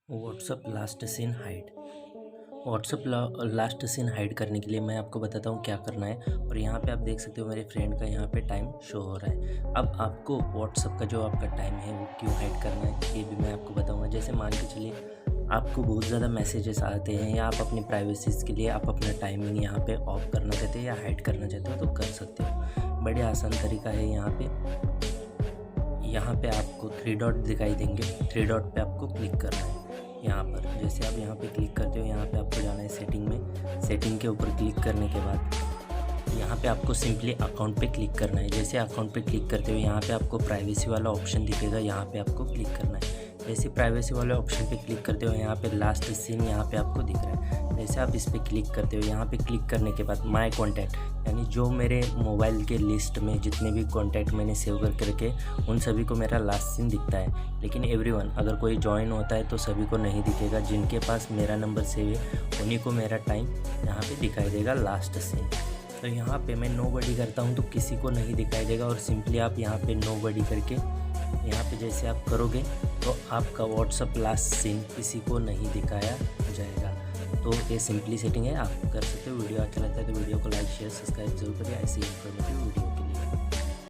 WhatsApp last seen hide. WhatsApp last seen hide करने के लिए मैं आपको बताता हूँ क्या करना है। और यहाँ पे आप देख सकते हो मेरे फ्रेंड का यहाँ पे टाइम शो हो रहा है। अब आपको व्हाट्सअप का जो आपका टाइम है वो क्यों हाइड करना है ये भी मैं आपको बताऊँगा। जैसे मान के चलिए आपको बहुत ज़्यादा मैसेजेस आते हैं या आप अपनी प्राइवेसीज़ के लिए आप अपना टाइमिंग यहाँ पे ऑफ करना चाहते हो या हाइड करना चाहते हो तो कर सकते हो। बड़े आसान तरीका है। यहाँ पे आपको थ्री डॉट दिखाई देंगे। थ्री डॉट पे आपको क्लिक करना है। यहाँ पर जैसे आप यहाँ पे क्लिक करते हो यहाँ पे आपको जाना है सेटिंग में। सेटिंग के ऊपर क्लिक करने के बाद यहाँ पे आपको सिंपली अकाउंट पे क्लिक करना है। जैसे अकाउंट पे क्लिक करते हो यहाँ पे आपको प्राइवेसी वाला ऑप्शन दिखेगा, यहाँ पे आपको क्लिक करना है। जैसे प्राइवेसी वाले ऑप्शन पे क्लिक करते हो यहाँ पे लास्ट सीन यहाँ पे आपको दिख रहा है। जैसे आप इस पर क्लिक करते हो यहाँ पे क्लिक करने के बाद माय कॉन्टैक्ट यानी जो मेरे मोबाइल के लिस्ट में जितने भी कॉन्टैक्ट मैंने सेव करके उन सभी को मेरा लास्ट सीन दिखता है। लेकिन एवरीवन अगर कोई ज्वाइन होता है तो सभी को नहीं दिखेगा। जिनके पास मेरा नंबर सेव है उन्हीं को मेरा टाइम यहाँ पे दिखाई देगा लास्ट सीन। तो यहाँ पे मैं नोबडी करता हूँ तो किसी को नहीं दिखाई देगा। और सिंपली आप यहाँ पे नोबडी करके यहाँ पे जैसे आप करोगे तो आपका व्हाट्सअप लास्ट सीन किसी को नहीं दिखाया जाएगा। तो ये सिंपली सेटिंग है, आप कर सकते हो। वीडियो अच्छा लगता है तो वीडियो को लाइक शेयर सब्सक्राइब जरूर करिए ऐसी इन्फॉर्मेटिव वीडियो।